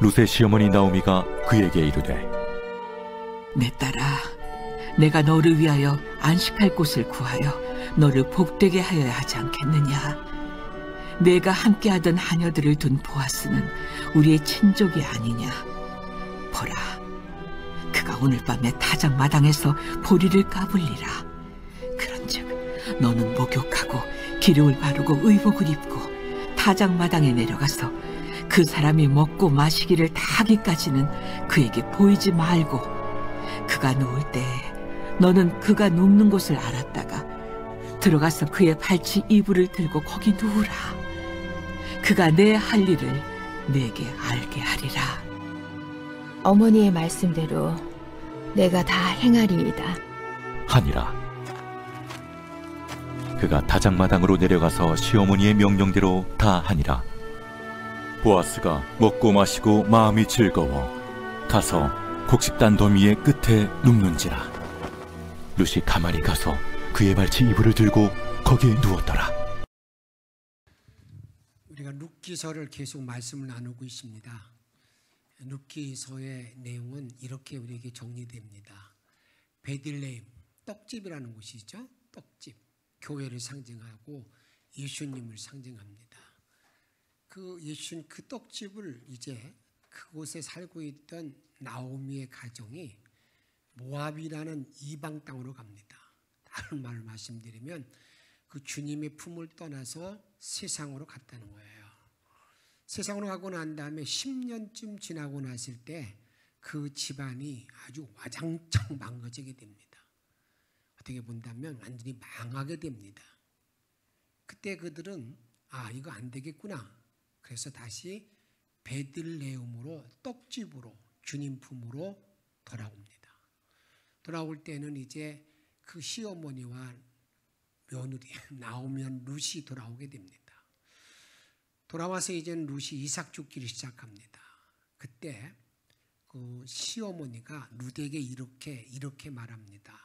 룻의 시어머니 나오미가 그에게 이르되 내 딸아, 내가 너를 위하여 안식할 곳을 구하여 너를 복되게 하여야 하지 않겠느냐. 내가 함께하던 하녀들을 둔 보아스는 우리의 친족이 아니냐. 보라, 그가 오늘 밤에 타작 마당에서 보리를 까불리라. 그런즉 너는 목욕하고 기름을 바르고 의복을 입고 타작 마당에 내려가서 그 사람이 먹고 마시기를 다 하기까지는 그에게 보이지 말고, 그가 누울 때 너는 그가 눕는 곳을 알았다가 들어가서 그의 발치 이불을 들고 거기 누우라. 그가 내 할 일을 내게 알게 하리라. 어머니의 말씀대로 내가 다 행하리이다 하니라. 그가 다장마당으로 내려가서 시어머니의 명령대로 다 하니라. 보아스가 먹고 마시고 마음이 즐거워 가서 곡식단 더미의 끝에 눕는지라. 룻이 가만히 가서 그의 발치 이불을 들고 거기에 누웠더라. 우리가 룻기서를 계속 말씀을 나누고 있습니다. 룻기서의 내용은 이렇게 우리에게 정리됩니다. 베들레헴, 떡집이라는 곳이죠. 떡집, 교회를 상징하고 예수님을 상징합니다. 그 예수님, 그 떡집을 이제 그곳에 살고 있던 나오미의 가정이 모압이라는 이방 땅으로 갑니다. 다른 말을 말씀드리면 그 주님의 품을 떠나서 세상으로 갔다는 거예요. 세상으로 가고 난 다음에 10년쯤 지나고 났을 때 그 집안이 아주 와장창 망가지게 됩니다. 어떻게 본다면 완전히 망하게 됩니다. 그때 그들은 이거 안 되겠구나. 그래서 다시 베들레헴으로, 떡집으로, 주님 품으로 돌아옵니다. 돌아올 때는 이제 그 시어머니와 며느리 나오미와 룻이 돌아오게 됩니다. 돌아와서 이제는 룻이 이삭 줍기를 시작합니다. 그때 그 시어머니가 룻에게 이렇게 말합니다.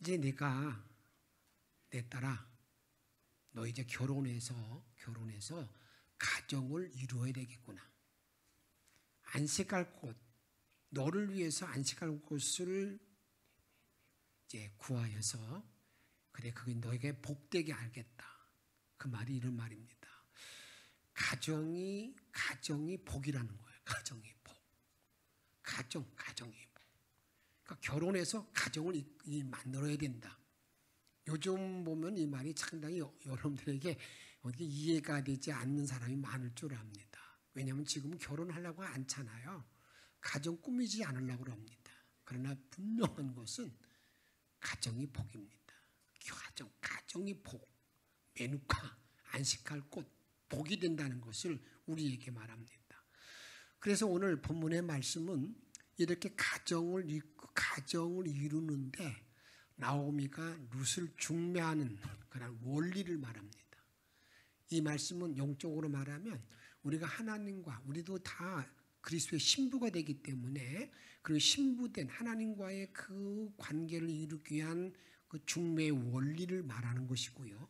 이제 내가, 내 딸아, 너 이제 결혼해서 가정을 이루어야 되겠구나. 안식할 곳, 너를 위해서 안식할 곳을 이제 구하여서, 그래, 그게 너에게 복되게 알겠다. 그 말이 이런 말입니다. 가정이 복이라는 거예요. 가정이 복. 가정이 복. 그러니까 결혼해서 가정을 만들어야 된다. 요즘 보면 이 말이 상당히 여러분들에게 어떻게 이해가 되지 않는 사람이 많을 줄 압니다. 왜냐하면 지금 결혼하려고 않잖아요. 가정 꾸미지 않으려고 합니다. 그러나 분명한 것은 가정이 복입니다. 가정이 복, 메누카, 안식할 곳, 복이 된다는 것을 우리에게 말합니다. 그래서 오늘 본문의 말씀은 이렇게 가정을 이루는데 나오미가 룻을 중매하는 그런 원리를 말합니다. 이 말씀은 영적으로 말하면 우리가 하나님과, 우리도 다 그리스도의 신부가 되기 때문에 그 신부된 하나님과의 그 관계를 이루기 위한 그 중매의 원리를 말하는 것이고요.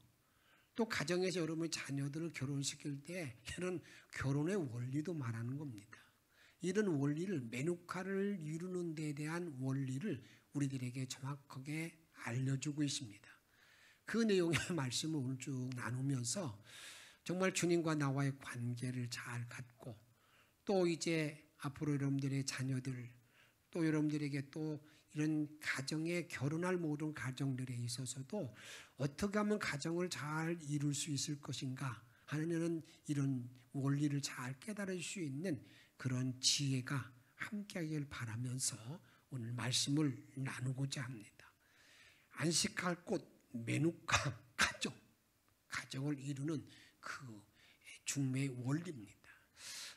또 가정에서 여러분의 자녀들을 결혼시킬 때 이런 결혼의 원리도 말하는 겁니다. 이런 원리를, 메누카를 이루는 데 대한 원리를 우리들에게 정확하게 알려주고 있습니다. 그 내용의 말씀을 오늘 쭉 나누면서 정말 주님과 나와의 관계를 잘 갖고, 또 이제 앞으로 여러분들의 자녀들, 또 여러분들에게 또 이런 가정에 결혼할 모든 가정들에 있어서도 어떻게 하면 가정을 잘 이룰 수 있을 것인가 하는 이런 원리를 잘 깨달을 수 있는 그런 지혜가 함께하길 바라면서 오늘 말씀을 나누고자 합니다. 안식할 곳, 메누카, 가정을 이루는 그 중매의 원리입니다.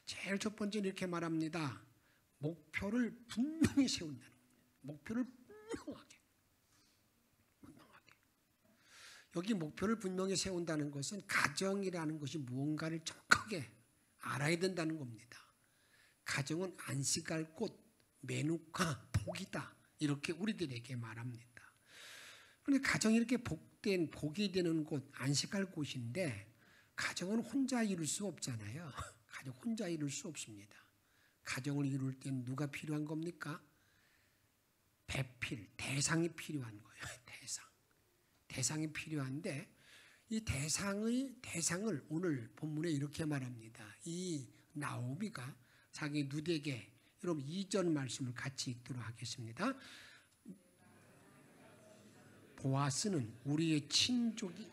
제일 첫 번째는 이렇게 말합니다. 목표를 분명히 세운다는 겁니다. 목표를 분명하게. 여기 목표를 분명히 세운다는 것은 가정이라는 것이 무언가를 정확하게 알아야 된다는 겁니다. 가정은 안식할 곳, 메누카, 복이다. 이렇게 우리들에게 말합니다. 그런데 가정이 이렇게 복이 되는 곳, 안식할 곳인데 가정은 혼자 이룰 수 없잖아요. 가정 혼자 이룰 수 없습니다. 가정을 이룰 때는 누가 필요한 겁니까? 배필, 대상이 필요한 거예요. 대상이 필요한데 이 대상을 오늘 본문에 이렇게 말합니다. 이 나오미가 자기 누드에게, 여러분 2절 말씀을 같이 읽도록 하겠습니다. 보아스는 우리의 친족이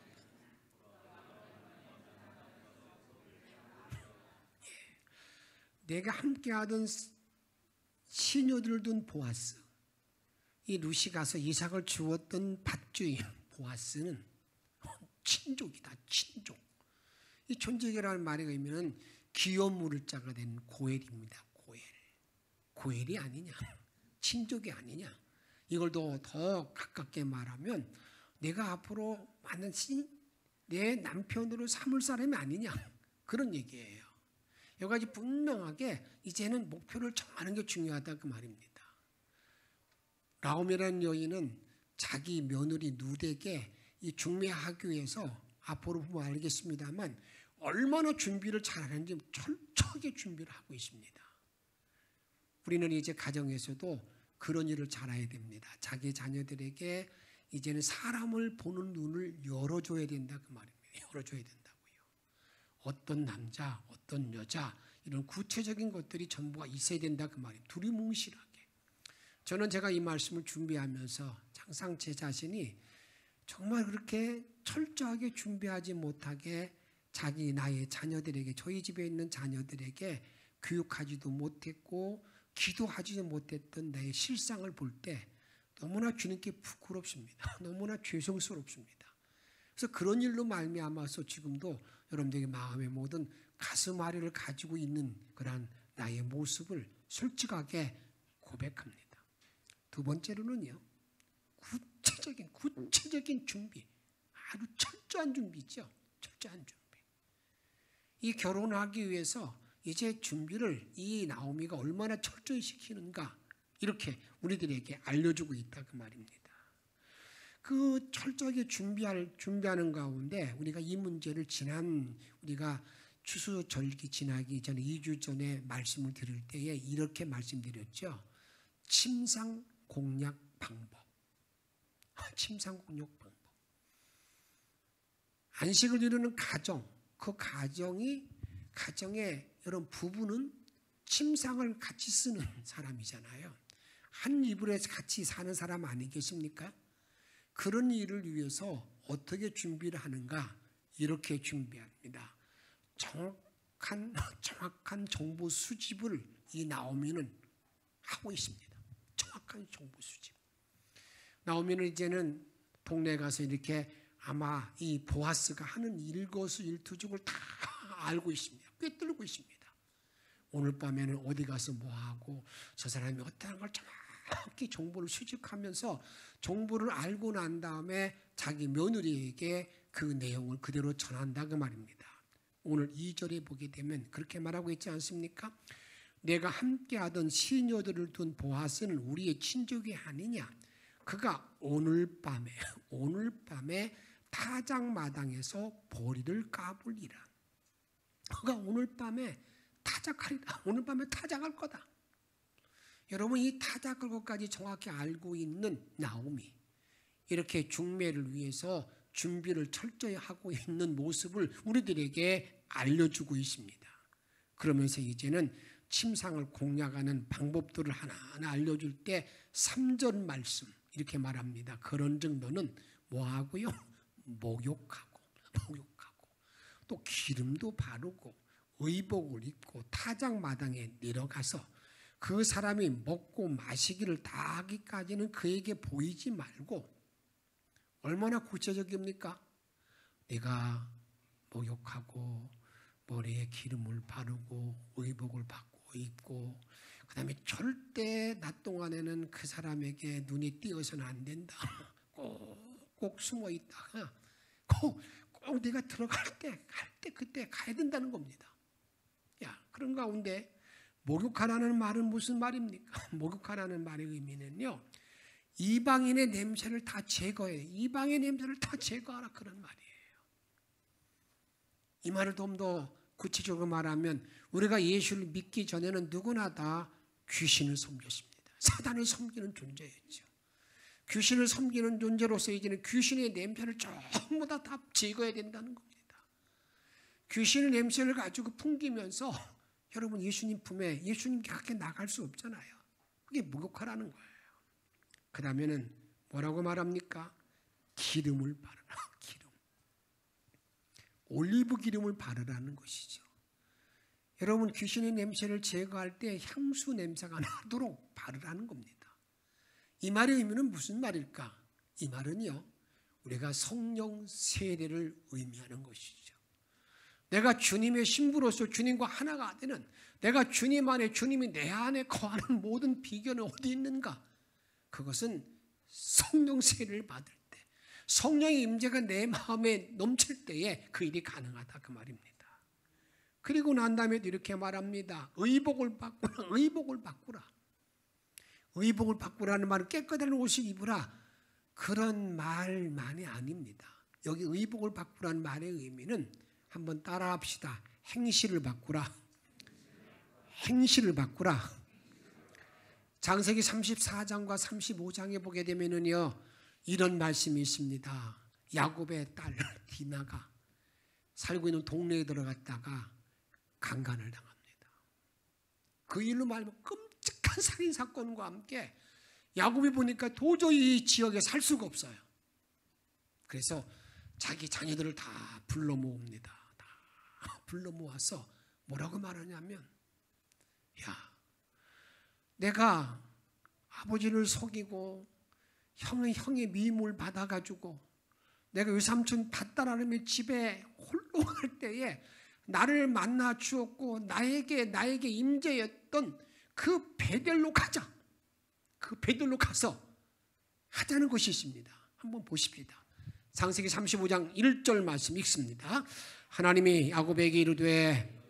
내가 함께하던 시녀들을 둔 보아스, 이 루시 가서 이삭을 주었던 밭주인 보아스는 친족이다. 친족. 이 촌족이라는 말의 의미는 기업물을 자가 된 고엘입니다. 고엘이 아니냐, 친족이 아니냐. 이걸 더 가깝게 말하면 내가 앞으로 많은 내 남편으로 삼을 사람이 아니냐, 그런 얘기예요. 여러 가지 분명하게 이제는 목표를 정하는 게 중요하다, 그 말입니다. 나오미라는 여인은 자기 며느리 누드에게 이 중매하기 위해서 앞으로 보면 알겠습니다만 얼마나 준비를 잘하는지 철저하게 준비를 하고 있습니다. 우리는 이제 가정에서도 그런 일을 잘해야 됩니다. 자기 자녀들에게 이제는 사람을 보는 눈을 열어줘야 된다, 그 말입니다. 열어줘야 된다고요. 어떤 남자, 어떤 여자, 이런 구체적인 것들이 전부가 있어야 된다, 그 말입니다. 두리뭉실하게. 저는 제가 이 말씀을 준비하면서 항상 제 자신이 정말 그렇게 철저하게 준비하지 못하게 나의 자녀들에게, 저희 집에 있는 자녀들에게 교육하지도 못했고 기도하지도 못했던 나의 실상을 볼 때 너무나 주님께 부끄럽습니다. 너무나 죄송스럽습니다. 그래서 그런 일로 말미암아서 지금도 여러분들의 마음의 모든 가슴 아래를 가지고 있는 그런 나의 모습을 솔직하게 고백합니다. 두 번째로는요, 구체적인 준비, 아주 철저한 준비죠. 철저한 준비. 이 결혼하기 위해서 이제 준비를 이 나오미가 얼마나 철저히 시키는가, 이렇게 우리들에게 알려주고 있다, 그 말입니다. 그 철저하게 준비하는 가운데 우리가 이 문제를 우리가 추수절기 지나기 전에 2주 전에 말씀을 드릴 때에 이렇게 말씀드렸죠. 침상 공략 방법. 침상 공략 방법. 안식을 이루는 가정, 그 가정에 여러분 부부는 침상을 같이 쓰는 사람이잖아요. 한 이불에 같이 사는 사람 아니겠습니까? 그런 일을 위해서 어떻게 준비를 하는가, 이렇게 준비합니다. 정확한 정보 수집을 이 나오미는 하고 있습니다. 정확한 정보 수집. 나오미는 이제는 동네에 가서 이렇게 아마 이 보아스가 하는 일거수일투족을 다 알고 있습니다. 꿰뚫고 있습니다. 오늘 밤에는 어디 가서 뭐하고 저 사람이 어떠한 걸 정확히 정보를 수집하면서 정보를 알고 난 다음에 자기 며느리에게 그 내용을 그대로 전한다, 그 말입니다. 오늘 2절에 보게 되면 그렇게 말하고 있지 않습니까? 내가 함께하던 시녀들을 둔 보아스는 우리의 친족이 아니냐. 그가 오늘 밤에 타작마당에서 보리를 까불리라. 그가 오늘 밤에 타작하리라. 오늘 밤에 타작할 거다. 여러분, 이 타작할 것까지 정확히 알고 있는 나오미, 이렇게 중매를 위해서 준비를 철저히 하고 있는 모습을 우리들에게 알려주고 있습니다. 그러면서 이제는 침상을 공략하는 방법들을 하나하나 알려줄 때 3절 말씀 이렇게 말합니다. 그런즉 너는 뭐하고요? 목욕하고 또 기름도 바르고 의복을 입고 타작마당에 내려가서 그 사람이 먹고 마시기를 다 하기까지는 그에게 보이지 말고. 얼마나 구체적입니까? 내가 목욕하고 머리에 기름을 바르고 의복을 입고 그 다음에 절대 낮 동안에는 그 사람에게 눈이 띄어서는 안 된다. 꼭 숨어 있다가 꼭 내가 들어갈 때 그때 가야 된다는 겁니다. 그런 가운데 목욕하라는 말은 무슨 말입니까? 목욕하라는 말의 의미는요, 이방인의 냄새를 다 제거해. 이방의 냄새를 다 제거하라, 그런 말이에요. 이 말을 좀 더 구체적으로 말하면 우리가 예수를 믿기 전에는 누구나 다 귀신을 섬겼습니다. 사단을 섬기는 존재였죠. 귀신을 섬기는 존재로서 이제는 귀신의 냄새를 전부 다 제거해야 된다는 겁니다. 귀신의 냄새를 가지고 풍기면서 여러분 예수님 품에 예수님께 밖에 나갈 수 없잖아요. 그게 목욕하라는 거예요. 그 다음에는 뭐라고 말합니까? 기름을 바르라. 기름. 올리브 기름을 바르라는 것이죠. 여러분 귀신의 냄새를 제거할 때 향수 냄새가 나도록 바르라는 겁니다. 이 말의 의미는 무슨 말일까? 이 말은요, 우리가 성령 세례를 의미하는 것이죠. 내가 주님의 신부로서 주님과 하나가 되는, 내가 주님 안에, 주님이 내 안에 거하는 모든 비결은 어디 있는가? 그것은 성령 세례를 받을 때, 성령의 임재가 내 마음에 넘칠 때에 그 일이 가능하다 그 말입니다. 그리고 난 다음에 이렇게 말합니다. 의복을 바꾸라. 의복을 바꾸라. 의복을 바꾸라는 말은 깨끗한 옷을 입으라. 그런 말만이 아닙니다. 여기 의복을 바꾸라는 말의 의미는 한번 따라합시다. 행실을 바꾸라. 행실을 바꾸라. 장세기 34장과 35장에 보게 되면은요, 이런 말씀이 있습니다. 야곱의 딸 디나가 살고 있는 동네에 들어갔다가 강간을 당합니다. 그 일로 말하면 끔찍한 살인 사건과 함께 야곱이 보니까 도저히 이 지역에 살 수가 없어요. 그래서 자기 자녀들을 다 불러 모읍니다. 다 불러 모아서 뭐라고 말하냐면, 야, 내가 아버지를 속이고 형의 미움을 받아가지고 내가 외삼촌 다 따라하며 집에 홀로 갈 때에 나를 만나 주었고 나에게 임재였던 그 베델로 가자. 그 베델로 가서 하자는 것이 있습니다. 한번 보십시다. 창세기 35장 1절 말씀 읽습니다. 하나님이 야곱에게 이르되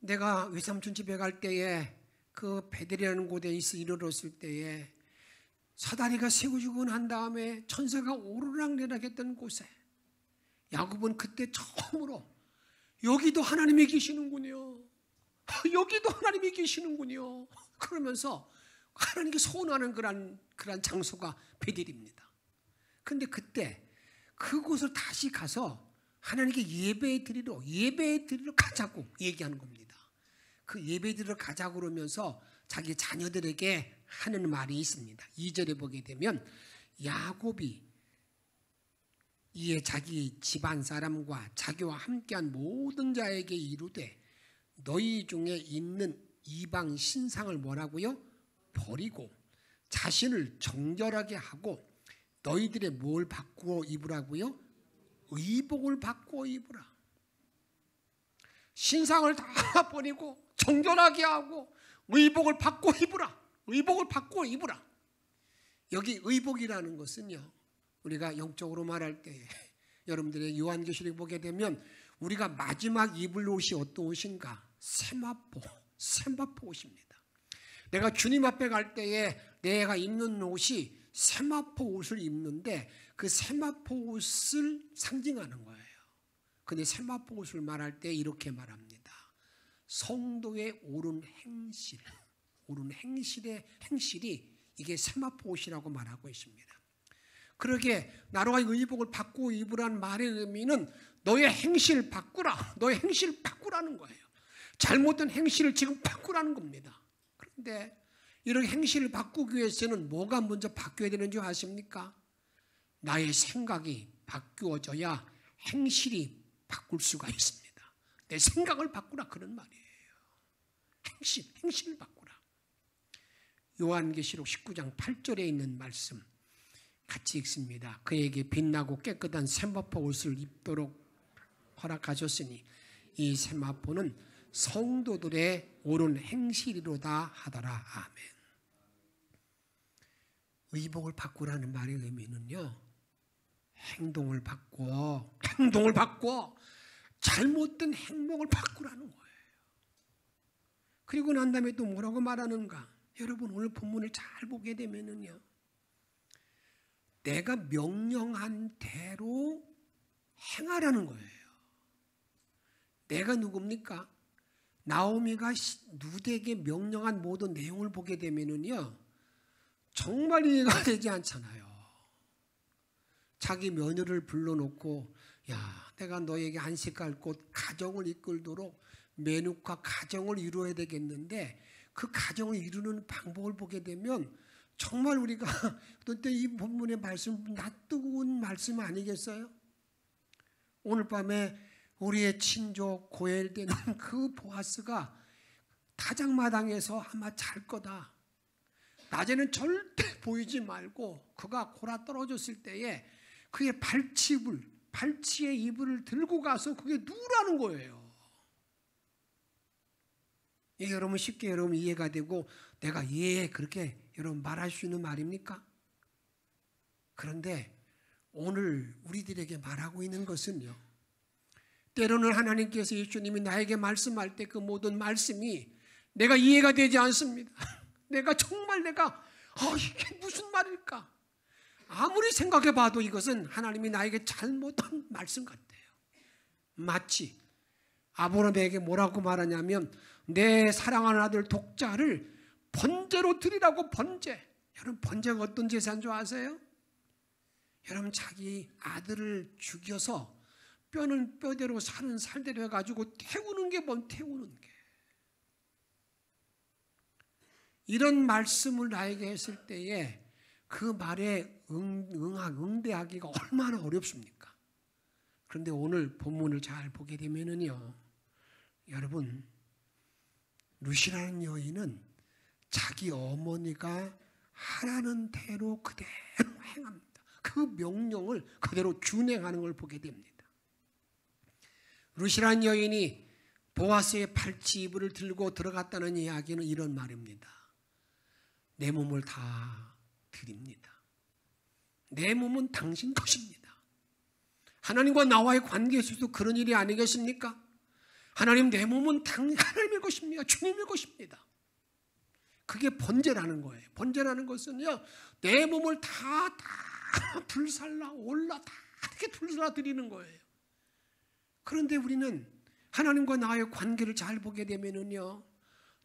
내가 외삼촌 집에 갈 때에 그 베델이라는 곳에 이르렀을 때에 사다리가 세워지고 난 다음에 천사가 오르락내락 했던 곳에 야곱은 그때 처음으로 여기도 하나님이 계시는군요. 여기도 하나님이 계시는군요. 그러면서 하나님께 소원하는 그런 장소가 베델입니다. 그런데 그때 그곳을 다시 가서 하나님께 예배 드리러 가자고 얘기하는 겁니다. 그 예배 드리러 가자고 그러면서 자기 자녀들에게 하는 말이 있습니다. 2절에 보게 되면 야곱이 이에 자기 집안 사람과 자기와 함께한 모든 자에게 이르되 너희 중에 있는 이방 신상을 뭐라고요? 버리고 자신을 정결하게 하고 너희들의 뭘 바꾸어 입으라고요? 의복을 바꾸어 입으라. 신상을 다 버리고 정결하게 하고 의복을 바꾸어 입으라. 의복을 바꾸어 입으라. 여기 의복이라는 것은요, 우리가 영적으로 말할 때 여러분들의 요한계시록 보게 되면 우리가 마지막 입을 옷이 어떤 옷인가? 세마포 옷입니다. 내가 주님 앞에 갈 때에 내가 입는 옷이 세마포 옷을 입는데 그 세마포 옷을 상징하는 거예요. 근데 세마포 옷을 말할 때 이렇게 말합니다. 성도의 옳은 행실의 행실이 이게 세마포 옷이라고 말하고 있습니다. 그러게 나로가 의복을 바꾸고 입으라는 말의 의미는 너의 행실 바꾸라. 너의 행실 바꾸라는 거예요. 잘못된 행실을 지금 바꾸라는 겁니다. 그런데 이런 행실을 바꾸기 위해서는 뭐가 먼저 바뀌어야 되는 줄 아십니까? 나의 생각이 바꾸어져야 행실이 바꿀 수가 있습니다. 내 생각을 바꾸라 그런 말이에요. 행실을 바꾸라. 요한계시록 19장 8절에 있는 말씀 같이 읽습니다. 그에게 빛나고 깨끗한 세마포 옷을 입도록 허락하셨으니 이 세마포는 성도들의 옳은 행실이로다 하더라. 아멘. 의복을 바꾸라는 말의 의미는요, 행동을 바꿔 잘못된 행동을 바꾸라는 거예요. 그리고 난 다음에 또 뭐라고 말하는가? 여러분 오늘 본문을 잘 보게 되면은요, 내가 명령한 대로 행하라는 거예요. 내가 누굽니까? 나오미가 룻에게 명령한 모든 내용을 보게 되면은요, 정말 이해가 되지 않잖아요. 자기 며느리를 불러놓고, 야, 내가 너에게 안식할 곳 가정을 이끌도록 매눅과 가정을 이루어야 되겠는데, 그 가정을 이루는 방법을 보게 되면 정말 우리가 그때 이 본문의 말씀 낯뜨거운 말씀 아니겠어요? 오늘 밤에 우리의 친족 고엘되는 그 보아스가 타작마당에서 아마 잘 거다. 낮에는 절대 보이지 말고 그가 골아 떨어졌을 때에 그의 발치의 이불을 들고 가서 그게 누라는 거예요. 이게 여러분 쉽게 여러분 이해가 되고 내가 그렇게 여러분 말할 수 있는 말입니까? 그런데 오늘 우리들에게 말하고 있는 것은요, 때로는 하나님께서 예수님이 나에게 말씀할 때 그 모든 말씀이 내가 이해가 되지 않습니다. 내가 이게 무슨 말일까? 아무리 생각해 봐도 이것은 하나님이 나에게 잘못한 말씀 같아요. 마치 아브라함에게 뭐라고 말하냐면 내 사랑하는 아들 독자를 번제로 드리라고. 번제. 여러분 번제가 어떤 제사인 줄 아세요? 여러분 자기 아들을 죽여서 뼈는 뼈대로 살은 살대로 해가지고 태우는 게 태우는 게. 이런 말씀을 나에게 했을 때에 그 말에 응대하기가 얼마나 어렵습니까? 그런데 오늘 본문을 잘 보게 되면은요, 여러분 룻이라는 여인은 자기 어머니가 하라는 대로 그대로 행합니다. 그 명령을 그대로 준행하는 걸 보게 됩니다. 룻이라는 여인이 보아스의 발치 이불을 들고 들어갔다는 이야기는 이런 말입니다. 내 몸을 다 드립니다. 내 몸은 당신 것입니다. 하나님과 나와의 관계에서도 그런 일이 아니겠습니까? 하나님, 내 몸은 하나님의 것입니다. 주님의 것입니다. 그게 번제라는 거예요. 번제라는 것은요, 내 몸을 다 불살라 올라 다 이렇게 불살라 드리는 거예요. 그런데 우리는 하나님과 나의 관계를 잘 보게 되면은요,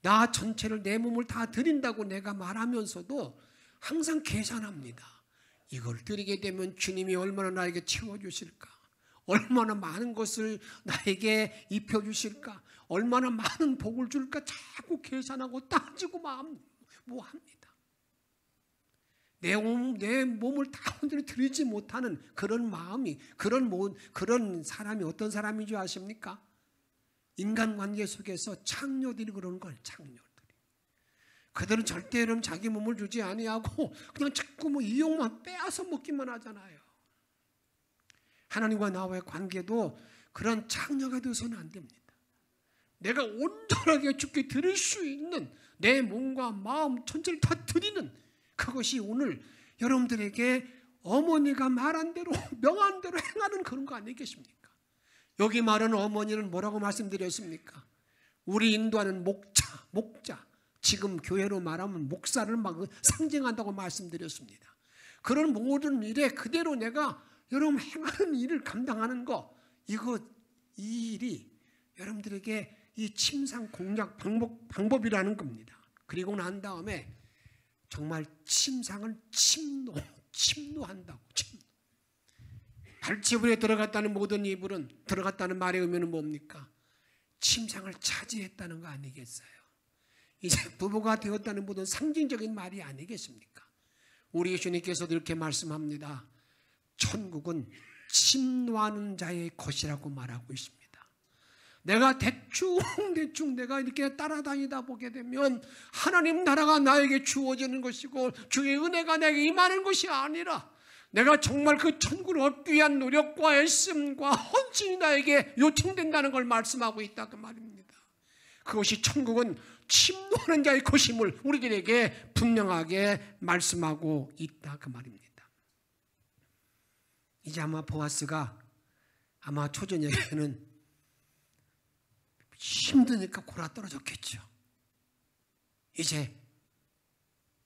나 전체를 내 몸을 다 드린다고 내가 말하면서도 항상 계산합니다. 이걸 드리게 되면 주님이 얼마나 나에게 채워주실까? 얼마나 많은 것을 나에게 입혀주실까? 얼마나 많은 복을 줄까? 자꾸 계산하고 따지고 합니다. 내 몸을 다 온전히 드리지 못하는 그런 마음이, 그런 사람이 어떤 사람인 줄 아십니까? 인간관계 속에서 창녀들이 그러는 걸, 창녀들이. 그들은 절대 자기 몸을 주지 아니하고 그냥 자꾸 이용만 빼앗아 먹기만 하잖아요. 하나님과 나와의 관계도 그런 창녀가 되어서는 안 됩니다. 내가 온전하게 주께 드릴 수 있는 내 몸과 마음 전체를 다 드리는, 그것이 오늘 여러분들에게 어머니가 말한 대로 명한 대로 행하는 그런 거 아니겠습니까? 여기 말하는 어머니는 뭐라고 말씀드렸습니까? 우리 인도하는 목자, 지금 교회로 말하면 목사를 상징한다고 말씀드렸습니다. 그런 모든 일에 그대로 내가 여러분 행하는 일을 감당하는 거, 이 일이 여러분들에게 이 침상 공략 방법이라는 겁니다. 그리고 난 다음에 정말 침상을 침노한다고. 발치불에 들어갔다는 모든 이불은, 들어갔다는 말의 의미는 뭡니까? 침상을 차지했다는 거 아니겠어요? 이제 부부가 되었다는 모든 상징적인 말이 아니겠습니까? 우리 예수님께서도 이렇게 말씀합니다. 천국은 침노하는 자의 것이라고 말하고 있습니다. 내가 대충 내가 이렇게 따라다니다 보게 되면 하나님 나라가 나에게 주어지는 것이고 주의 은혜가 내게 임하는 것이 아니라, 내가 정말 그 천국을 얻기 위한 노력과 애씀과 헌신이 나에게 요청된다는 걸 말씀하고 있다 그 말입니다. 그것이 천국은 침노하는 자의 것임을 우리들에게 분명하게 말씀하고 있다 그 말입니다. 이제 아마 보아스가 아마 초저녁에는 힘드니까 골아 떨어졌겠죠. 이제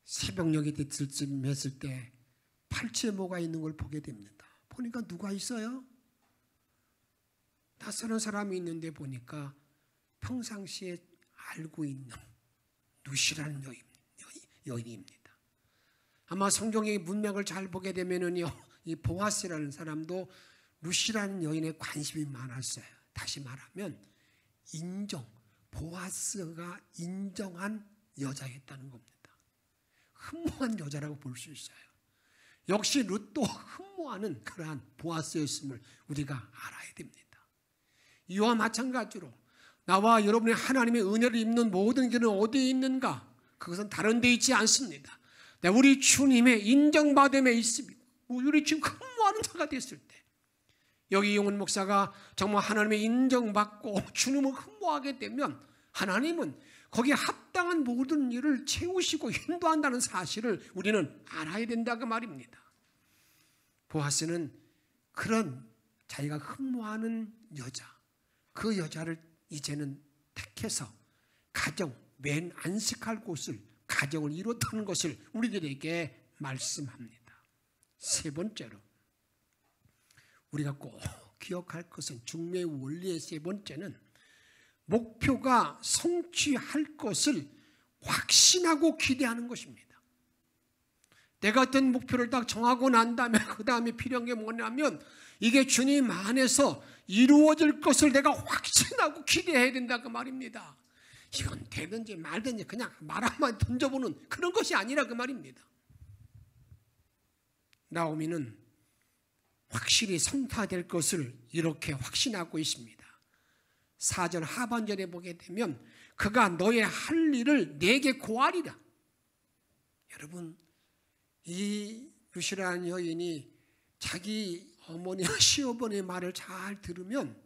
새벽녘이 됐을 쯤 했을 때 팔찌에 뭐가 있는 걸 보게 됩니다. 보니까 누가 있어요? 낯서는 사람이 있는데 보니까 평상시에 알고 있는 누시라는 여인입니다. 아마 성경의 문맥을 잘 보게 되면은요, 이 보아스라는 사람도 루시라는 여인에 관심이 많았어요. 다시 말하면 보아스가 인정한 여자였다는 겁니다. 흠모한 여자라고 볼 수 있어요. 역시 룻도 흠모하는 그러한 보아스였음을 우리가 알아야 됩니다. 이와 마찬가지로 나와 여러분의 하나님의 은혜를 입는 모든 길은 어디에 있는가? 그것은 다른 데 있지 않습니다. 우리 주님의 인정받음에 있습니다. 우리 지금 흠모하는 자가 됐을 때, 여기 이용훈 목사가 정말 하나님의 인정받고 주님을 흠모하게 되면 하나님은 거기에 합당한 모든 일을 채우시고 인도한다는 사실을 우리는 알아야 된다고 말입니다. 보아스는 그런 자기가 흠모하는 여자, 그 여자를 이제는 택해서 맨 안식할 곳을, 가정을 이뤘다는 것을 우리들에게 말씀합니다. 세 번째로 우리가 꼭 기억할 것은, 중매의 원리의 세 번째는 목표가 성취할 것을 확신하고 기대하는 것입니다. 내가 어떤 목표를 딱 정하고 난 다음에 그 다음에 필요한 게 뭐냐면 이게 주님 안에서 이루어질 것을 내가 확신하고 기대해야 된다 그 말입니다. 이건 되든지 말든지 그냥 말 한마디 던져보는 그런 것이 아니라 그 말입니다. 나오미는 확실히 성취될 것을 이렇게 확신하고 있습니다. 4절 하반절에 보게 되면 그가 너의 할 일을 내게 고하리라. 여러분, 이 루시라는 여인이 자기 어머니와 시어머니의 말을 잘 들으면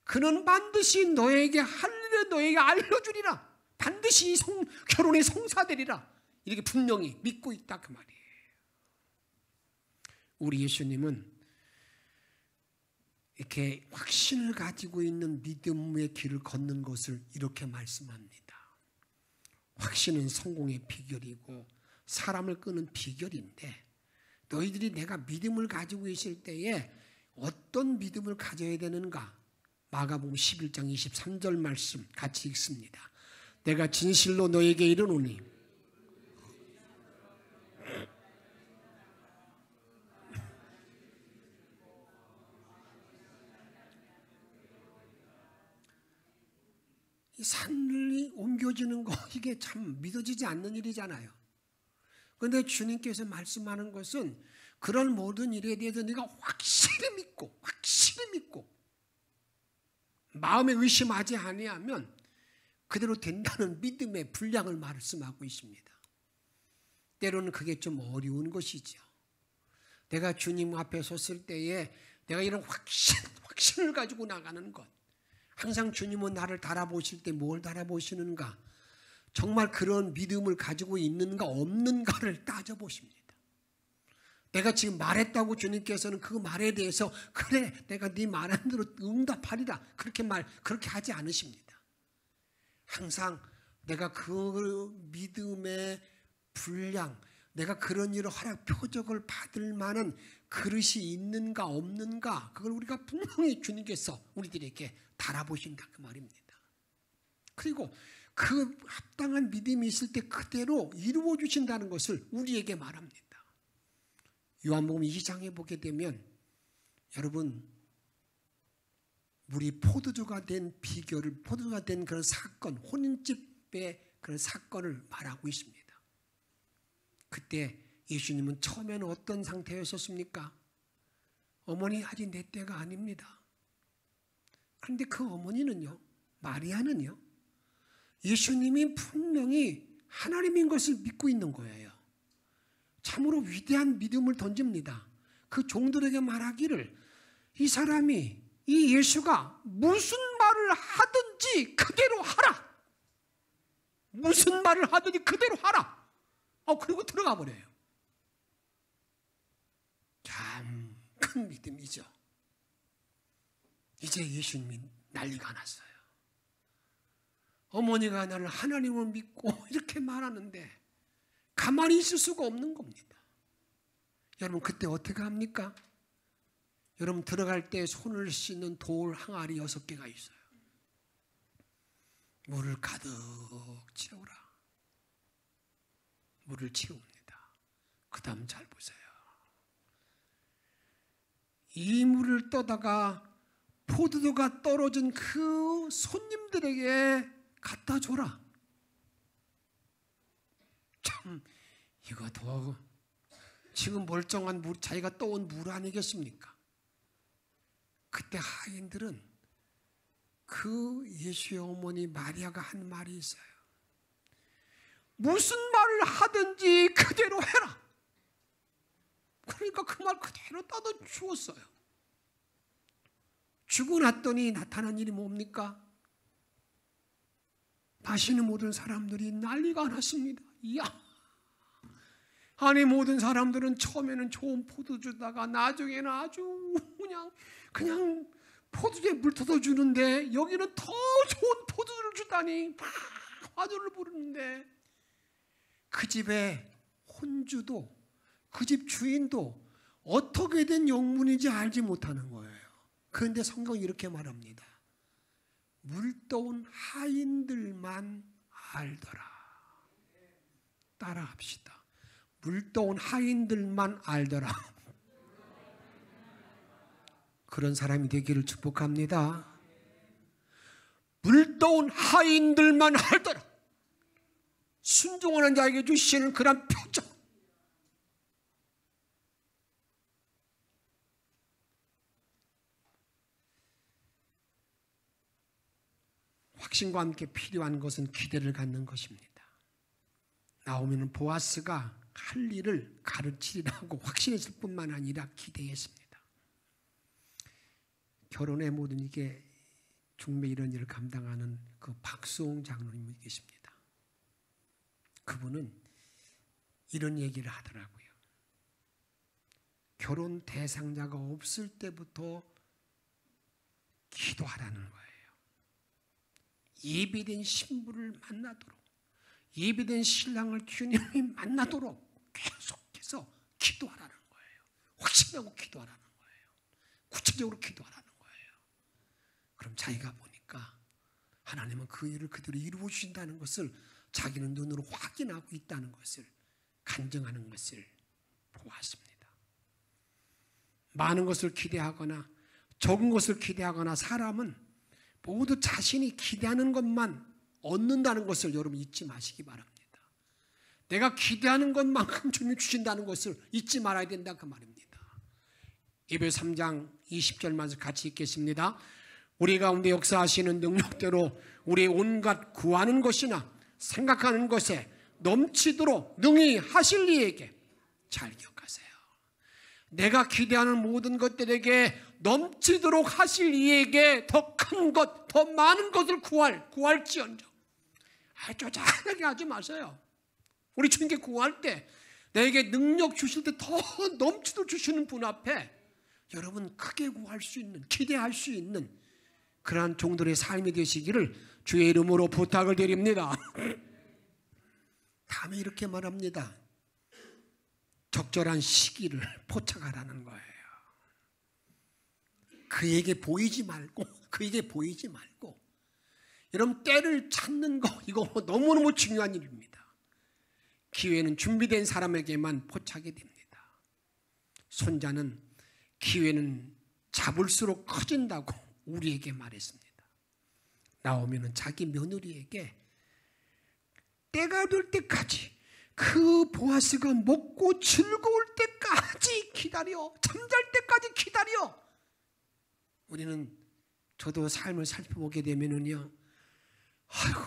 그는 반드시 너에게 할 일을 너에게 알려주리라. 반드시 결혼에 성사되리라. 이렇게 분명히 믿고 있다 그 말이에요. 우리 예수님은 이렇게 확신을 가지고 있는 믿음의 길을 걷는 것을 이렇게 말씀합니다. 확신은 성공의 비결이고 사람을 끄는 비결인데, 너희들이 내가 믿음을 가지고 있을 때에 어떤 믿음을 가져야 되는가? 마가복음 11장 23절 말씀 같이 읽습니다. 내가 진실로 너에게 이르노니 이 산이 옮겨지는 거, 이게 참 믿어지지 않는 일이잖아요. 그런데 주님께서 말씀하는 것은 그런 모든 일에 대해서 네가 확실히 믿고 마음에 의심하지 아니하면 그대로 된다는 믿음의 분량을 말씀하고 있습니다. 때로는 그게 좀 어려운 것이죠. 내가 주님 앞에 섰을 때에 내가 이런 확신을 가지고 나가는 것, 항상 주님은 나를 달아보실 때 뭘 달아보시는가? 정말 그런 믿음을 가지고 있는가 없는가를 따져보십니다. 내가 지금 말했다고 주님께서는 그 말에 대해서 그래 내가 네 말한 대로 응답하리라 그렇게 하지 않으십니다. 항상 내가 그 믿음의 분량, 내가 그런 일을 허락 표적을 받을 만한 그릇이 있는가 없는가, 그걸 우리가 분명히 주님께서 우리들에게 달아보신다 그 말입니다. 그리고 그 합당한 믿음이 있을 때 그대로 이루어 주신다는 것을 우리에게 말합니다. 요한복음 2장에 보게 되면 여러분, 우리 포도주가 된 비결을, 포도주가 된 그런 사건, 혼인집의 그런 사건을 말하고 있습니다. 그때 예수님은 처음에는 어떤 상태였었습니까? 어머니, 아직 내 때가 아닙니다. 그런데 그 어머니는요, 마리아는요, 예수님이 분명히 하나님인 것을 믿고 있는 거예요. 참으로 위대한 믿음을 던집니다. 그 종들에게 말하기를, 이 사람이, 이 예수가 무슨 말을 하든지 그대로 하라. 무슨 말을 하든지 그대로 하라. 그리고 들어가 버려요. 참 큰 믿음이죠. 이제 예수님이 난리가 났어요. 어머니가 나를 하나님을 믿고 이렇게 말하는데 가만히 있을 수가 없는 겁니다. 여러분 그때 어떻게 합니까? 여러분 들어갈 때 손을 씻는 돌 항아리 6개가 있어요. 물을 가득 채우라. 물을 채웁니다. 그 다음 잘 보세요. 이 물을 떠다가 포도주가 떨어진 그 손님들에게 갖다 줘라. 참 이거 더 지금 멀쩡한 물, 자기가 떠온 물 아니겠습니까? 그때 하인들은 그 예수의 어머니 마리아가 한 말이 있어요. 무슨 말을 하든지 그대로 해라. 그러니까 그 말 그대로 따다 주었어요. 주고 났더니 나타난 일이 뭡니까? 마시는 모든 사람들이 난리가 났습니다. 이야, 아니 모든 사람들은 처음에는 좋은 포도주다가 나중에는 아주 그냥 포도주에 물 터서 주는데 여기는 더 좋은 포도주를 주다니 막 화두를 부르는데 그 집의 혼주도 그 집 주인도 어떻게 된 영문인지 알지 못하는 거예요. 그런데 성경이 이렇게 말합니다. 물떠온 하인들만 알더라. 따라합시다. 물떠온 하인들만 알더라. 그런 사람이 되기를 축복합니다. 물떠온 하인들만 알더라. 순종하는 자에게 주시는 그런 표정. 확신과 함께 필요한 것은 기대를 갖는 것입니다. 나오미는 보아스가 할 일을 가르치리라고 확신했을 뿐만 아니라 기대했습니다. 결혼의 모든 이게 중매 이런 일을 감당하는 그 박수홍 장로님이 계십니다. 그분은 이런 얘기를 하더라고요. 결혼 대상자가 없을 때부터 기도하라는 거예요. 예비된 신부를 만나도록, 예비된 신랑을 주님이 만나도록 계속해서 기도하라는 거예요. 확신하고 기도하라는 거예요. 구체적으로 기도하라는 거예요. 그럼 자기가 보니까 하나님은 그 일을 그대로 이루어 주신다는 것을 자기는 눈으로 확인하고 있다는 것을 간증하는 것을 보았습니다. 많은 것을 기대하거나 적은 것을 기대하거나 사람은 모두 자신이 기대하는 것만 얻는다는 것을 여러분 잊지 마시기 바랍니다. 내가 기대하는 것만큼 주님이 주신다는 것을 잊지 말아야 된다 그 말입니다. 에베소 3장 20절 말씀 같이 읽겠습니다. 우리 가운데 역사하시는 능력대로 우리의 온갖 구하는 것이나 생각하는 것에 넘치도록 능히 하실 이에게 잘 기억하세요. 내가 기대하는 모든 것들에게 넘치도록 하실 이에게 더 큰 것, 더 많은 것을 구할지언정. 쪼잔하게 하지 마세요. 우리 주님께 구할 때 내게 능력 주실 때 더 넘치도록 주시는 분 앞에 여러분 크게 구할 수 있는, 기대할 수 있는 그러한 종들의 삶이 되시기를 주의 이름으로 부탁을 드립니다. 다음에 이렇게 말합니다. 적절한 시기를 포착하라는 거예요. 그에게 보이지 말고 여러분 때를 찾는 거 이거 너무너무 중요한 일입니다. 기회는 준비된 사람에게만 포착이 됩니다. 손자는 기회는 잡을수록 커진다고 우리에게 말했습니다. 나오미는 자기 며느리에게 때가 될 때까지 그 보아스가 먹고 즐거울 때까지 기다려, 잠잘 때까지 기다려. 우리는 저도 삶을 살펴보게 되면은요, 아이고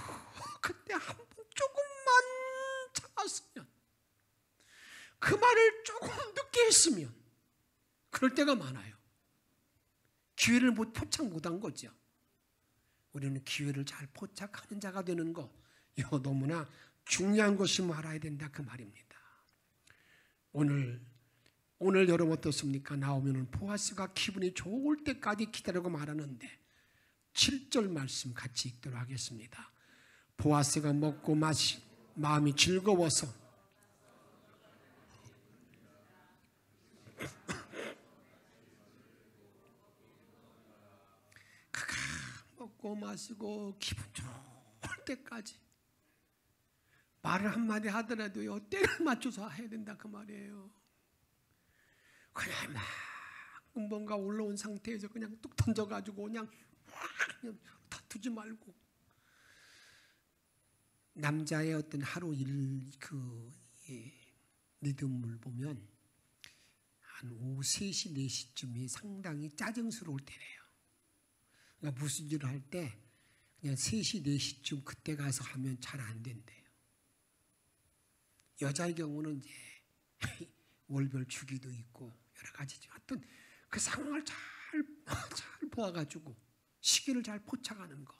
그때 한 번 조금만 참았으면, 그 말을 조금 늦게 했으면, 그럴 때가 많아요. 기회를 포착 못한 거죠. 우리는 기회를 잘 포착하는 자가 되는 거, 이거 너무나 중요한 것임을 알아야 된다 그 말입니다. 오늘 여러분 어떻습니까? 나오면은 보아스가 기분이 좋을 때까지 기다리고 말하는데 7절 말씀 같이 읽도록 하겠습니다. 보아스가 먹고 마음이 즐거워서 그가 먹고 마시고 기분 좋을 때까지 말을 한마디 하더라도요 때를 맞춰서 해야 된다 그 말이에요. 그냥 막 뭔가 올라온 상태에서 그냥 뚝 던져가지고 그냥 다투지 말고, 남자의 어떤 하루 일 리듬을 보면 한 오후 3시 4시쯤이 상당히 짜증스러울 때래요. 그러니까 무슨 일을 할 때 그냥 3시 4시쯤 그때 가서 하면 잘 안 된대요. 여자의 경우는 이제 월별 주기도 있고 여러 가지죠. 하여튼 그 상황을 잘 보아가지고 시기를 잘 포착하는 것.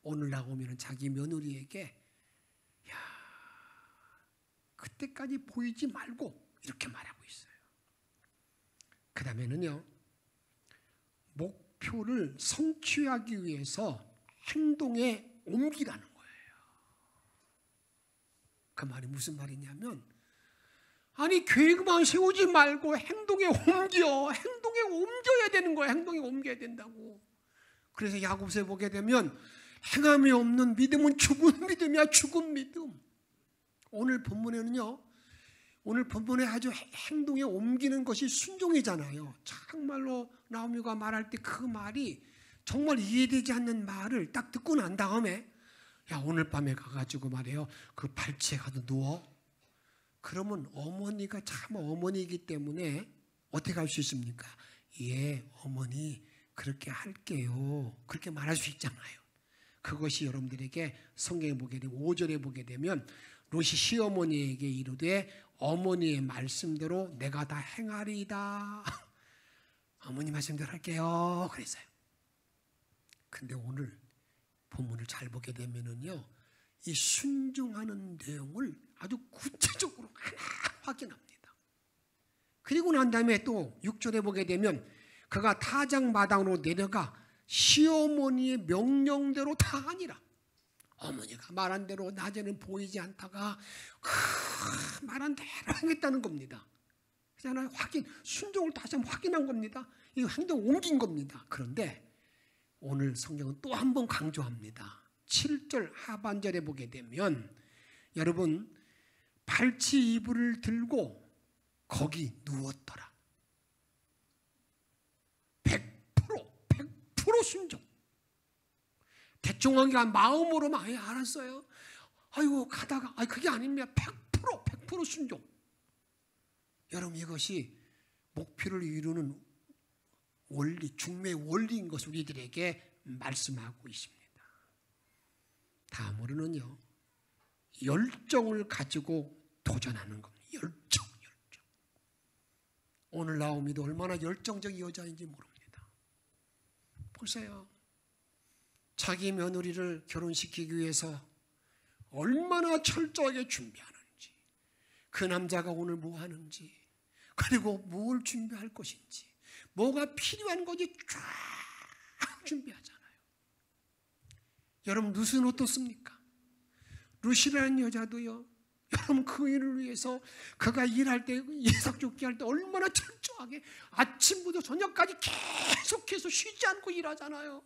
오늘 나오면 자기 며느리에게 야 그때까지 보이지 말고 이렇게 말하고 있어요. 그 다음에는요, 목표를 성취하기 위해서 행동에 옮기라는 거예요. 그 말이 무슨 말이냐면, 아니 계획만 세우지 말고 행동에 옮겨야 되는 거예요. 행동에 옮겨야 된다고. 그래서 야고보서에 보게 되면 행함이 없는 믿음은 죽은 믿음이야. 죽은 믿음. 오늘 본문에는요, 오늘 본문에 아주 행동에 옮기는 것이 순종이잖아요. 정말로 나오미가 말할 때 그 말이 정말 이해되지 않는 말을 딱 듣고 난 다음에 야 오늘 밤에 가가지고 말이에요 그 발치에 가서 누워. 그러면 어머니가 참 어머니이기 때문에 어떻게 할 수 있습니까? 예, 어머니 그렇게 할게요. 그렇게 말할 수 있잖아요. 그것이 여러분들에게 성경에 보게 되면 5절에 보게 되면 롯이 시어머니에게 이르되 어머니의 말씀대로 내가 다 행하리이다. 어머니 말씀대로 할게요. 그랬어요. 근데 오늘 본문을 잘 보게 되면은요, 이 순종하는 내용을 아주 구체적으로 하나 확인합니다. 그리고 난 다음에 또 6절에 보게 되면 그가 타작마당으로 내려가 시어머니의 명령대로 다 하니라. 어머니가 말한 대로 낮에는 보이지 않다가 말한 대로 하겠다는 겁니다. 그렇잖아요. 순종을 다시 한번 확인한 겁니다. 이 행동 옮긴 겁니다. 그런데 오늘 성경은 또 한 번 강조합니다. 7절 하반절에 보게 되면 여러분 발치 이불을 들고 거기 누웠더라. 100% 순종. 대충 한게 마음으로만 알았어요. 아이고 가다가 그게 아닙니다. 100% 순종. 여러분 이것이 목표를 이루는 원리, 중매의 원리인 것을 우리들에게 말씀하고 있습니다. 다음으로는요, 열정을 가지고 도전하는 겁니다. 열정. 오늘 나오미도 얼마나 열정적 여자인지 모릅니다. 보세요. 자기 며느리를 결혼시키기 위해서 얼마나 철저하게 준비하는지, 그 남자가 오늘 뭐 하는지, 그리고 뭘 준비할 것인지, 뭐가 필요한 건지 쫙 준비하잖아요. 여러분 룻은 어떻습니까? 룻이라는 여자도요, 여러분 그 일을 위해서 그가 일할 때 예삭줍기 할 때 얼마나 철저하게 아침부터 저녁까지 계속해서 쉬지 않고 일하잖아요.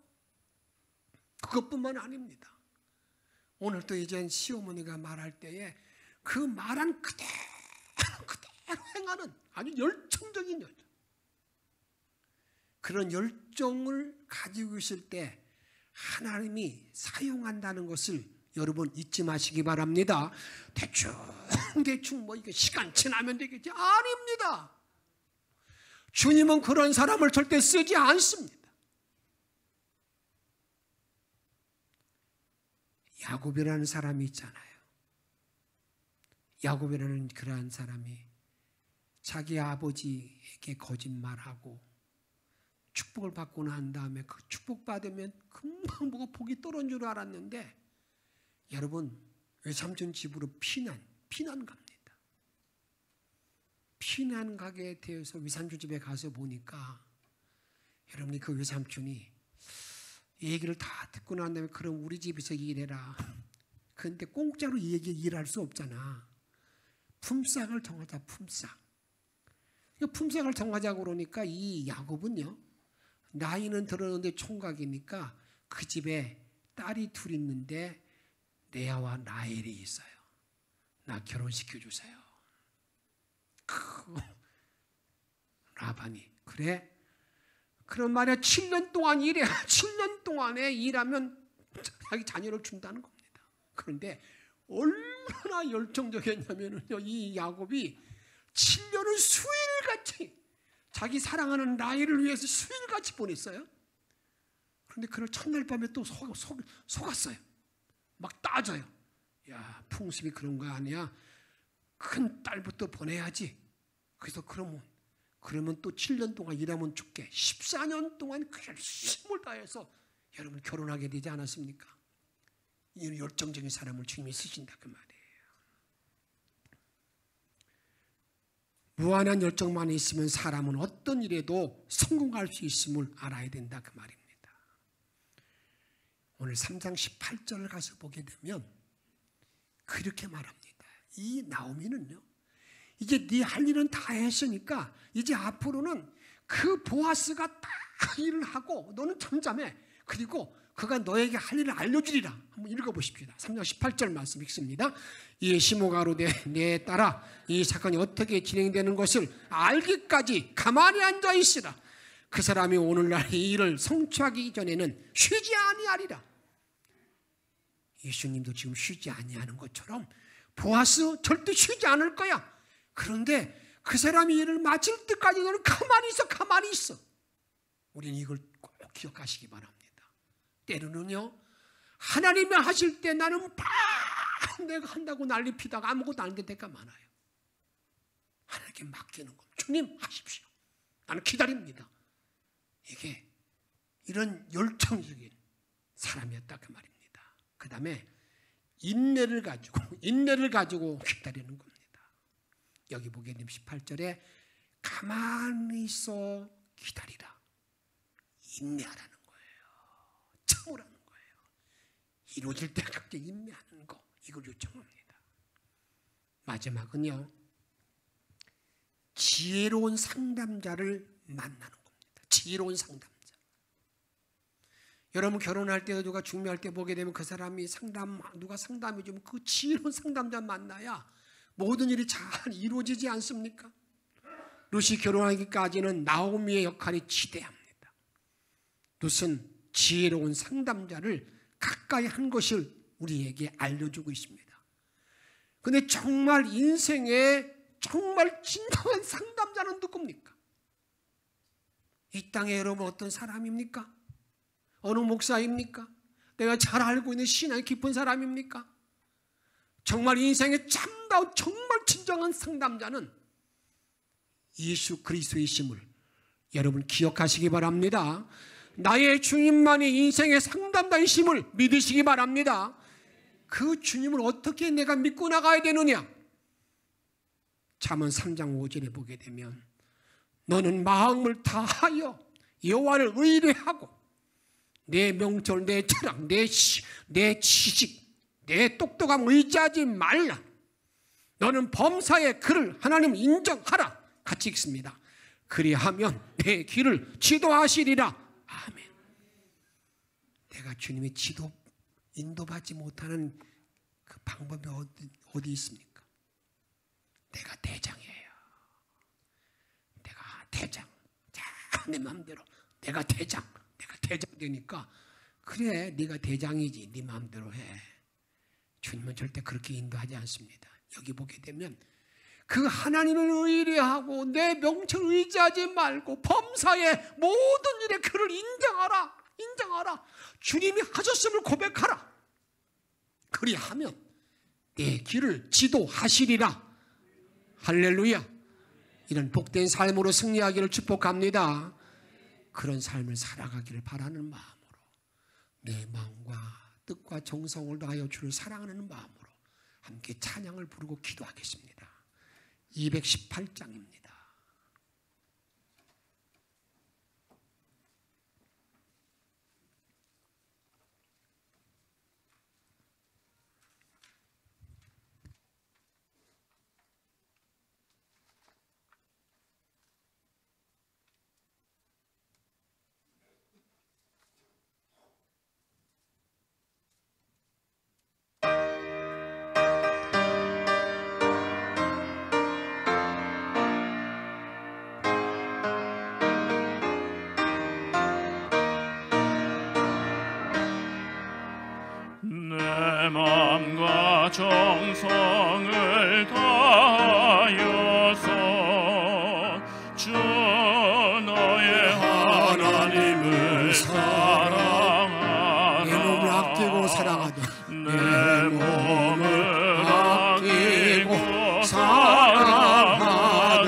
그것뿐만 아닙니다. 오늘 또 이제 시어머니가 말할 때에 그 말한 그대로 행하는 아주 열정적인 여자. 그런 열정을 가지고 있을 때 하나님이 사용한다는 것을 여러분 잊지 마시기 바랍니다. 대충 뭐 이게 시간 지나면 되겠지? 아닙니다. 주님은 그런 사람을 절대 쓰지 않습니다. 야곱이라는 사람이 있잖아요. 야곱이라는 그러한 사람이 자기 아버지에게 거짓말하고 축복을 받고 난 다음에 그 축복 받으면 금방 뭐가 복이 떨어진 줄 알았는데 여러분 외삼촌 집으로 피난 갑니다. 피난 가게 되어서 외삼촌 집에 가서 보니까 여러분이 그 외삼촌이 얘기를 다 듣고 난 다음에 그럼 우리 집에서 일해라. 그런데 공짜로 이에게 일할 수 없잖아. 품삯을 정하자. 품삯. 품삯을 정하자고 그러니까 이 야곱은요, 나이는 들었는데 총각이니까 그 집에 딸이 둘 있는데 레아와 라헬이 있어요. 나 결혼시켜 주세요. 라반이 그래? 그런 말이야. 7년 동안 일해. 7년 동안에 일하면 자기 자녀를 준다는 겁니다. 그런데 얼마나 열정적이었냐면요, 이 야곱이 7년을 수일같이 자기 사랑하는 라헬을 위해서 수일같이 보냈어요. 그런데 그날 첫날 밤에 또 속았어요. 막 따져요. 야, 풍습이 그런 거 아니야? 큰 딸부터 보내야지. 그래서 그러면 또 7년 동안 일하면 죽게. 14년 동안 그 열심을 다해서 여러분 결혼하게 되지 않았습니까? 이런 열정적인 사람을 주님이 쓰신다 그 말이에요. 무한한 열정만 있으면 사람은 어떤 일에도 성공할 수 있음을 알아야 된다 그 말입니다. 오늘 3장 18절을 가서 보게 되면 그렇게 말합니다. 이 나오미는요, 이제 네 할 일은 다 했으니까 이제 앞으로는 그 보아스가 다 일을 하고 너는 잠잠해. 그리고 그가 너에게 할 일을 알려주리라. 한번 읽어보십시다. 3장 18절 말씀 읽습니다. 이에 시므가 가로되 내 딸아, 이 사건이 어떻게 진행되는 것을 알기까지 가만히 앉아 있으라. 그 사람이 오늘날 이 일을 성취하기 전에는 쉬지 아니하리라. 예수님도 지금 쉬지 아니하는 것처럼 보아스 절대 쉬지 않을 거야. 그런데 그 사람이 일을 마칠 때까지 너는 가만히 있어. 가만히 있어. 우리는 이걸 꼭 기억하시기 바랍니다. 때로는요, 하나님이 하실 때 나는 내가 한다고 난리 피다가 아무것도 안 될 때가 많아요. 하나님께 맡기는 겁니다. 주님 하십시오. 나는 기다립니다. 이게 이런 열정적인 사람이었다 그 말입니다. 그 다음에 인내를 가지고 기다리는 겁니다. 여기 보게 되면 18절에 가만히 있어 기다리라. 인내하라는 거예요. 참으라는 거예요. 이루어질 때까지 인내하는 거, 이걸 요청합니다. 마지막은요, 지혜로운 상담자를 만나는 겁니다. 지혜로운 상담자. 여러분 결혼할 때도 누가 중매할 때 보게 되면 그 사람이 누가 상담해 주면 그 지혜로운 상담자 만나야 모든 일이 잘 이루어지지 않습니까? 룻이 결혼하기까지는 나오미의 역할이 지대합니다. 룻은 지혜로운 상담자를 가까이 한 것을 우리에게 알려주고 있습니다. 그런데 정말 인생에 정말 진정한 상담자는 누굽니까? 이 땅에 여러분 어떤 사람입니까? 어느 목사입니까? 내가 잘 알고 있는 신앙이 깊은 사람입니까? 정말 인생의 참다운 정말 진정한 상담자는 예수 그리스도이심을 여러분 기억하시기 바랍니다. 나의 주님만이 인생의 상담자이심을 믿으시기 바랍니다. 그 주님을 어떻게 내가 믿고 나가야 되느냐? 잠언 3장 5절에 보게 되면 너는 마음을 다하여 여호와를 의뢰하고 내 명철, 내 철학, 내 지식, 내 똑똑함 의지하지 말라. 너는 범사에 그를 하나님 인정하라. 같이 읽습니다. 그리하면 내 길을 지도하시리라. 아멘. 내가 주님의 인도받지 못하는 그 방법이 어디 있습니까? 내가 대장이에요. 내가 대장. 자, 내 마음대로 내가 대장 되니까 그래, 네가 대장이지, 네 마음대로 해. 주님은 절대 그렇게 인도하지 않습니다. 여기 보게 되면 그 하나님을 의뢰하고 내 명철 의지하지 말고 범사의 모든 일에 그를 인정하라. 주님이 하셨음을 고백하라. 그리하면 내 길을 지도하시리라. 할렐루야. 이런 복된 삶으로 승리하기를 축복합니다. 그런 삶을 살아가기를 바라는 마음으로 내 마음과 뜻과 정성을 다하여 주를 사랑하는 마음으로 함께 찬양을 부르고 기도하겠습니다. 218장입니다. 정성을 다하여서 주 너의 하나님을 사랑하라. 내 몸을 아끼고 사랑하되 내 몸을 아끼고 사랑하듯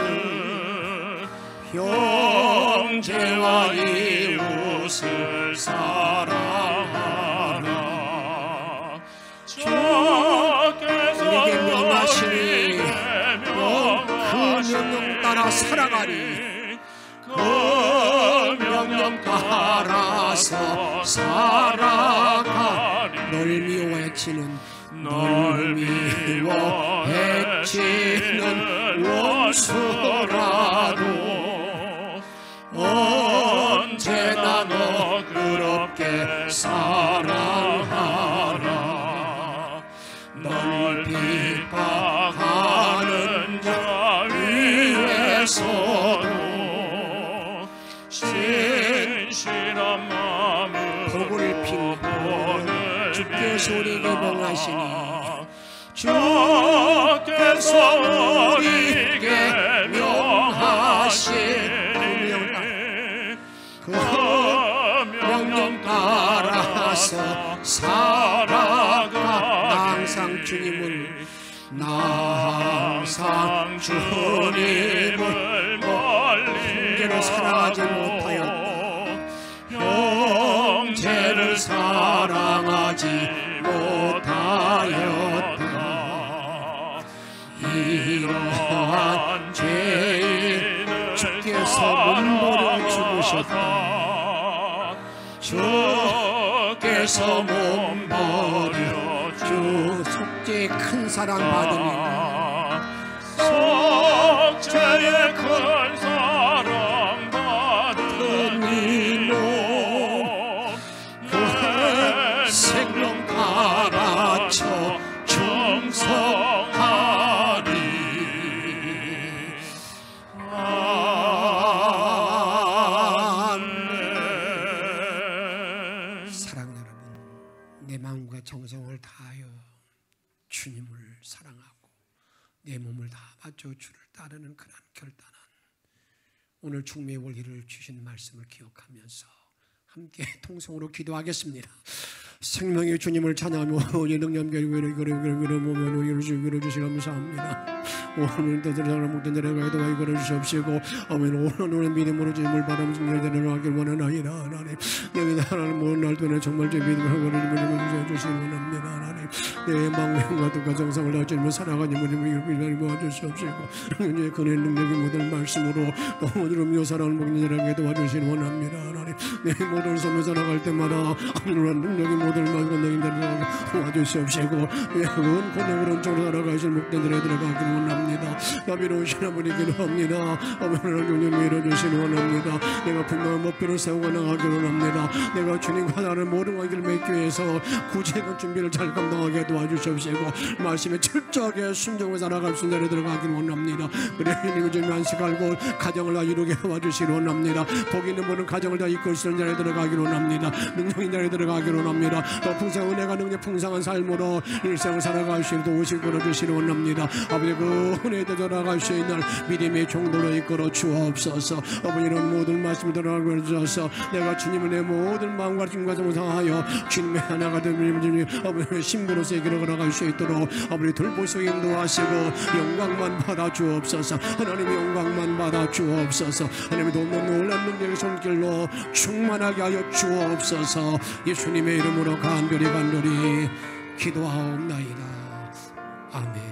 형제와 이웃을 사랑하라. 우리에게 명하시니 그 명령 따라 살아가리. 그 명령 따라서 살아가리. 널 미워 해치는 원수라도 언제나 너그럽게 사랑하라. 널 핍박하는 자 위에서도 신실한 마음으로 복을 빌고 주께서 우리에게 명하시니 주께서 우리에게 명하시니 그 명령 따라서 살아가. 나 항상 주님을 형제를 사랑하지 못하였다. 형제를 사랑하지 못하였다. 이러한 죄인을 주께서 몸버려 죽으셨다. 주께서 몸버려 주 속죄의 큰 사랑 받으니 속죄의 큰 사랑 받은 이로 그 생명 바라쳐 충성하리. 아멘. 사랑 여러분, 내 마음과 정성을 다하여 주님을 사랑하고 내 몸을 다 바쳐 주를 따르는 그런 결단한 오늘 중매의 원리를 주신 말씀을 기억하면서 함께 통성으로 기도하겠습니다. 생명의 주님을 찬양하며 능력을 주시 감사합니다. 오늘도 들어가는 목된 내려가기도 하여 주시옵시고 아멘. 오늘은 믿음으로 주님을 바라면서 내려가길 원하나이다. 하나님 내가 하나님 모든 날 동안에 정말 제 믿음을 주시기 원합니다. 하나님 내 마음과 뜻과 정성을 다 주님을 살아가니 이를 모아주시옵시고 그의 그의 능력의 모든 말씀으로 오늘은 묘사랑을 먹는 내려가게 도와주시기 원합니다. 하나님 내 모든 삶을 살아갈 때마다 아무런 능력의 모든 말과 너희들을 도와주시옵시고 온 고뇌로 쪽으로 살아가실 목대들에 들어가기를 원합니다. 나비로우신 아버지기도 합니다. 아버지를 주님 밀어주시기 원합니다. 내가 분명한 목표를 세우고 나가기를 원합니다. 내가 주님과 나는 모든 관계를 맺기 위해서 구체적인 준비를 잘 감당하게 도와주시옵시고 말씀에 철저하게 순종을 살아갈 수 있는 데로 들어가기를 원합니다. 그래 주님은 좀 안식하고 가정을 다 이루게 도와주시기 원합니다. 복 있는 모든 가정을 다 이끌 수 있는 자리에 들어가기를 원합니다. 능력인 자리에 들어가기를 원합니다. 또 풍성한 은혜가 능력 풍성한 삶으로 일생을 살아갈 수 있는 도우실 걸어주시기 원합니다. 아버지 그 은혜에 들어갈 수 있는 믿음의 정도로 이끌어 주옵소서. 아버지 이런 모든 말씀을 들어가게 주셔서 내가 주님을 내 모든 마음과 중과 정상하여 주님의 하나가 되는 주님 아버지 신부로서의 길을 걸어갈 수 있도록 아버지 돌보시고 인도하시고 영광만 받아 주옵소서. 하나님의 영광만 받아 주옵소서. 하나님의 돕는 놀란 능력의 손길로 충만하게 하여 주옵소서. 예수님의 이름으로 간절히 기도하옵나이다. 아멘.